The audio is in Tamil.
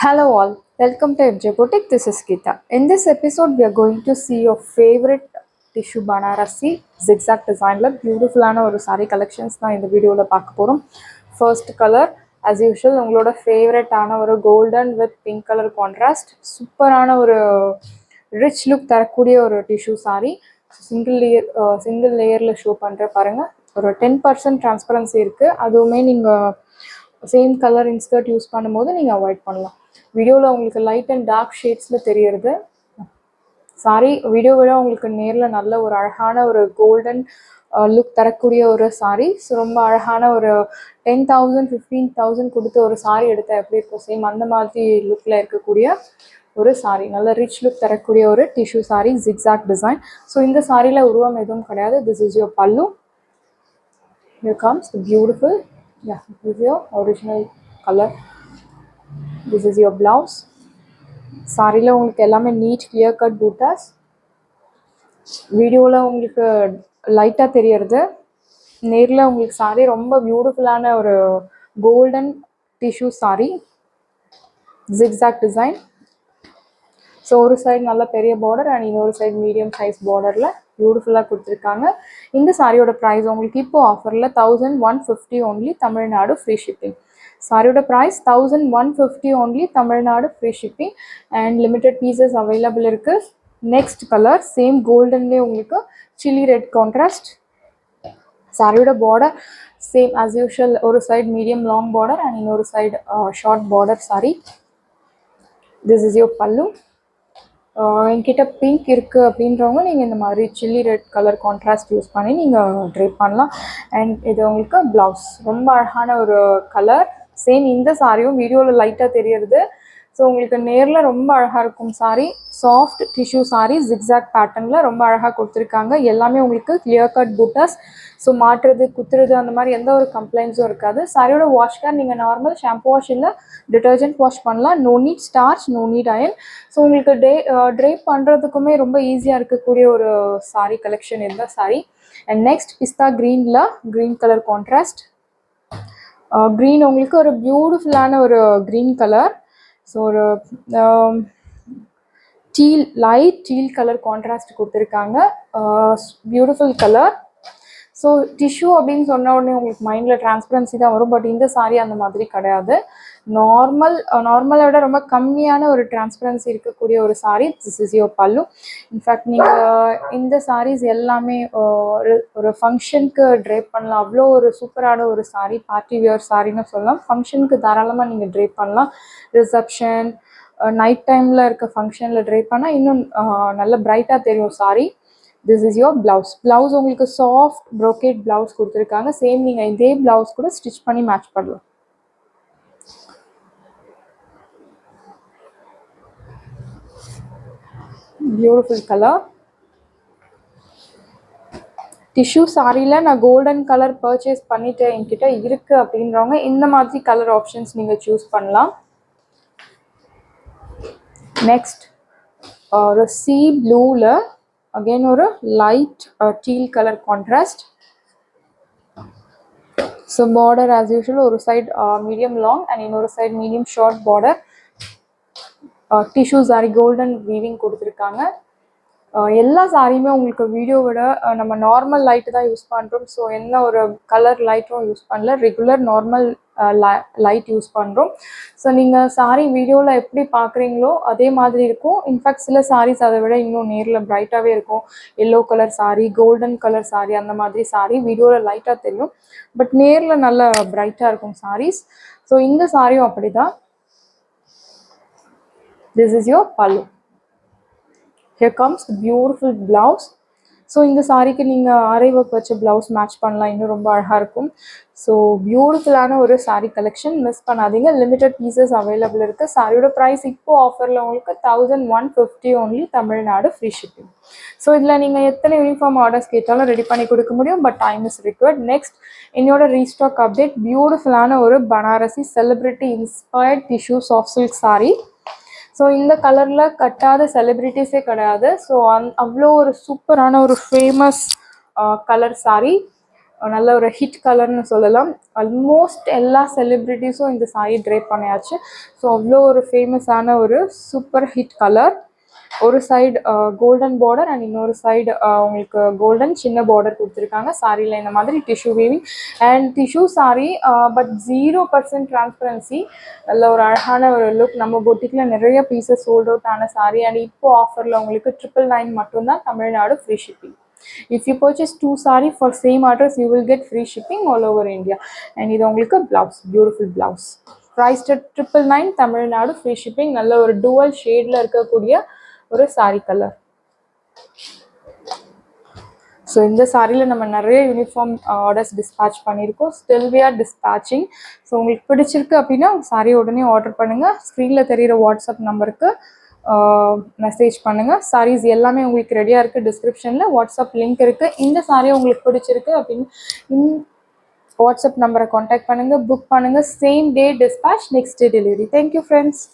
Hello all, welcome to FJ Boutique. This is Geeta. In this episode, we are going to see your favorite tissue Banarasi zigzag design la beautiful ஒரு saree collections தான் இந்த வீடியோல பார்க்க போறோம். First color as usual உங்களோட favorite ஆன ஒரு golden with pink color contrast சூப்பரான ஒரு rich look தரக்கூடிய ஒரு tissue saree. single layerல ஷோ பண்ற பாருங்க. ஒரு 10% transparency இருக்கு. அதுவுமே நீங்க சேம் கலர் இன்ஸ்கர்ட் யூஸ் பண்ணும்போது நீங்கள் அவாய்ட் பண்ணலாம். வீடியோவில் உங்களுக்கு லைட் அண்ட் டார்க் ஷேட்ஸில் தெரியுறது. சாரி, வீடியோ விட உங்களுக்கு நேரில் நல்ல ஒரு அழகான ஒரு கோல்டன் லுக் தரக்கூடிய ஒரு சாரீ. ஸோ ரொம்ப அழகான ஒரு 10,000 15,000 கொடுத்து ஒரு சாரீ எடுத்தால் எப்படி இருக்கும், சேம் அந்த மாதிரி லுக்கில் இருக்கக்கூடிய ஒரு சாரீ. நல்ல ரிச் லுக் தரக்கூடிய ஒரு tissue sari, zigzag design. So இந்த சாரியில் உருவம் எதுவும் கிடையாது. திஸ் இஸ் யுவர் பல்லு. Here comes the beautiful, yeah, this is your original color. This is your blouse. சாரியில் உங்களுக்கு எல்லாமே நீட் கிளியர் கட் பூட்டாஸ். வீடியோவில் உங்களுக்கு லைட்டாக தெரியறது, நேரில் உங்களுக்கு சாரி ரொம்ப பியூட்டிஃபுல்லான ஒரு golden tissue sorry, zigzag design. So ஒரு சைடு நல்ல பெரிய பார்டர் அண்ட் இன்னொரு சைடு மீடியம் சைஸ் பார்டரில் பியூட்டிஃபுல்லாக கொடுத்துருக்காங்க. இந்த சாரியோட ப்ரைஸ் உங்களுக்கு இப்போ ஆஃபரில் 1150 ஓன்லி, தமிழ்நாடு ஃப்ரீ ஷிப்பிங். சாரியோட price 1150 only, Tamil Nadu free shipping and limited pieces available இருக்குது. நெக்ஸ்ட் கலர் சேம் கோல்டன்லேயே உங்களுக்கு சில்லி ரெட் கான்ட்ராஸ்ட். சாரியோட பார்டர் சேம் ஆஸ் யூஷுவல், ஒரு side medium long border and இன்னொரு side short border sari. This is your pallu. என்கிட்ட பிங்க் இருக்குது அப்படின்றவங்க நீங்கள் இந்த மாதிரி chilli red colour contrast use பண்ணி நீங்கள் ட்ரை பண்ணலாம். அண்ட் இது உங்களுக்கு ப்ளவுஸ், ரொம்ப அழகான ஒரு கலர். சேம் இந்த சாரியும் வீடியோவில் லைட்டாக தெரியறது. ஸோ உங்களுக்கு நேரில் ரொம்ப அழகாக இருக்கும் sari. Soft tissue sari, zigzag பேட்டர்னில் ரொம்ப அழகாக கொடுத்துருக்காங்க. எல்லாமே உங்களுக்கு கிளியர் கட் பூட்டாஸ். ஸோ மாட்டுறது குத்துறது அந்த மாதிரி எந்த ஒரு கம்ப்ளைண்ட்ஸும் இருக்காது. சாரியோட வாஷ் கேர் நீங்கள் நார்மல் ஷாம்பு வாஷ் இல்லை டிட்டர்ஜென்ட் வாஷ் பண்ணலாம். No need starch, no need iron. So உங்களுக்கு ட்ரைப் பண்ணுறதுக்குமே ரொம்ப ஈஸியாக இருக்கக்கூடிய ஒரு சாரீ கலெக்ஷன் இந்த சாரீ. அண்ட் நெக்ஸ்ட் பிஸ்தா க்ரீனில் க்ரீன் கலர் கான்ட்ராஸ்ட். க்ரீன் உங்களுக்கு ஒரு பியூட்டிஃபுல்லான ஒரு க்ரீன் கலர். ஸோ ஒரு teal, light teal colour contrast கொடுத்துருக்காங்க. Beautiful colour. ஸோ டிஷ்யூ அப்படின்னு சொன்ன உடனே உங்களுக்கு மைண்டில் டிரான்ஸ்பரன்சி தான் வரும். பட் இந்த சாரீ அந்த மாதிரி கிடையாது. நார்மலை விட ரொம்ப கம்மியான ஒரு டிரான்ஸ்பரன்சி இருக்கக்கூடிய ஒரு சாரீ. திஸ் இஸ் யுவர் பல்லு. இன்ஃபேக்ட் நீங்கள் இந்த சாரீஸ் எல்லாமே ஒரு ஃபங்க்ஷனுக்கு ட்ரைப் பண்ணலாம். அவ்வளோ ஒரு சூப்பரான ஒரு சாரீ, பார்ட்டி வியர் சாரின்னு சொல்லலாம். ஃபங்க்ஷனுக்கு தாராளமாக நீங்கள் ட்ரைப் பண்ணலாம். ரிசப்ஷன், நைட் டைமில் இருக்க ஃபங்க்ஷனில் ட்ரைப் பண்ணால் இன்னும் நல்ல பிரைட்டாக தெரியும் sari. This is your blouse. Blouse உங்களுக்கு சாஃப்ட் ப்ரோக்கேட் பிளவுஸ் கொடுத்துருக்காங்க. சேம் நீங்கள் இதே பிளவுஸ் கூட ஸ்டிச் பண்ணி மேட்ச் பண்ணலாம். Beautiful colour. டிஷ்யூ சாரியில் நான் கோல்டன் கலர் பர்ச்சேஸ் பண்ணிவிட்டு என்கிட்ட இருக்குது அப்படின்றவங்க இந்த மாதிரி கலர் ஆப்ஷன்ஸ் நீங்கள் சூஸ் பண்ணலாம். நெக்ஸ்ட் ஒரு சி ப்ளூவில் அகெயின் ஒரு light teal colour contrast. So border as usual ஒரு சைட் மீடியம் லாங் அண்ட் இன்னொரு side medium short border. Tissue sari golden weaving கொடுத்துருக்காங்க. எல்லா சாரியுமே உங்களுக்கு வீடியோ விட நம்ம நார்மல் லைட்டு தான் யூஸ் பண்ணுறோம். ஸோ என்ன ஒரு கலர் லைட்டும் யூஸ் பண்ணல, ரெகுலர் நார்மல் லைட் யூஸ் பண்ணுறோம். ஸோ நீங்கள் சாரீ வீடியோவில் எப்படி பார்க்குறீங்களோ அதே மாதிரி இருக்கும். இன்ஃபேக்ட் சில சாரீஸ் அதை விட இன்னும் நேரில் பிரைட்டாகவே இருக்கும். Yellow colour sari, golden colour sari, அந்த மாதிரி சாரீ வீடியோவில் லைட்டாக தெரியும், பட் நேரில் நல்ல பிரைட்டாக இருக்கும் சாரீஸ். ஸோ இந்த சாரியும் அப்படி தான். திஸ் இஸ் யோர் பல்லு. Here comes the beautiful blouse. So இந்த சாரீக்கு நீங்கள் ஆரி ஒர்க் வச்ச ப்ளவுஸ் மேட்ச் பண்ணலாம், இன்னும் ரொம்ப அழகாக இருக்கும். ஸோ பியூட்டிஃபுல்லான ஒரு சாரீ கலெக்ஷன், மிஸ் பண்ணாதீங்க. லிமிடெட் பீசஸ் அவைலபிள் இருக்குது. சாரியோட ப்ரைஸ் இப்போது ஆஃபரில் உங்களுக்கு 1150 only, Tamil Nadu free shipping. So இதில் நீங்கள் எத்தனை யூனிஃபார்ம் ஆர்டர்ஸ் கேட்டாலும் ரெடி பண்ணி கொடுக்க முடியும், but time is required. Next என்னோட ரீஸ்டாக் அப்டேட், பியூட்டிஃபுல்லான ஒரு Banarasi celebrity inspired tissue soft silk sari. So இந்த கலரில் கட்டாத செலிப்ரிட்டிஸே கிடையாது. ஸோ அவ்வளோ ஒரு சூப்பரான ஒரு ஃபேமஸ் கலர் சாரீ. நல்ல ஒரு ஹிட் கலர்னு சொல்லலாம். ஆல்மோஸ்ட் எல்லா செலிப்ரிட்டிஸும் இந்த சாரி ட்ரேப் பண்ணியாச்சு. ஸோ அவ்வளோ ஒரு ஃபேமஸான ஒரு சூப்பர் ஹிட் கலர். ஒரு சைடு கோல்டன் பார்டர் அண்ட் இன்னொரு சைடு உங்களுக்கு கோல்டன் சின்ன பார்டர் கொடுத்துருக்காங்க. சாரியில் இந்த மாதிரி tissue weaving and tissue sorry, but 0% transparency. நல்ல ஒரு அழகான ஒரு லுக். நம்ம பொட்டிக்கில் நிறைய பீசஸ் சோல்ட் அவுட் ஆன சாரி. அண்ட் இப்போ ஆஃபரில் உங்களுக்கு 999 மட்டும்தான், Tamil Nadu free shipping. If you purchase 2 saree for same address, you will get free shipping all over India. And இது உங்களுக்கு blouse, beautiful blouse. Priced at 999, Tamil Nadu free shipping. நல்ல ஒரு dual ஷேடில் இருக்கக்கூடிய ஒரு சாரி கலர். ஸோ இந்த சாரியில் நம்ம நிறைய யூனிஃபார்ம் ஆர்டர்ஸ் டிஸ்பேச் பண்ணியிருக்கோம். Still we are dispatching. So உங்களுக்கு பிடிச்சிருக்கு அப்படின்னா சாரி உடனே ஆர்டர் பண்ணுங்கள். ஸ்க்ரீனில் தெரிகிற வாட்ஸ்அப் நம்பருக்கு மெசேஜ் பண்ணுங்கள். சாரீஸ் எல்லாமே உங்களுக்கு ரெடியாக இருக்குது. டிஸ்கிரிப்ஷனில் வாட்ஸ்அப் லிங்க் இருக்குது. இந்த சாரியை உங்களுக்கு பிடிச்சிருக்கு அப்படின்னு வாட்ஸ்அப் நம்பரை காண்டாக்ட் பண்ணுங்கள், புக் பண்ணுங்கள். Same day dispatch, next day delivery. Thank you friends.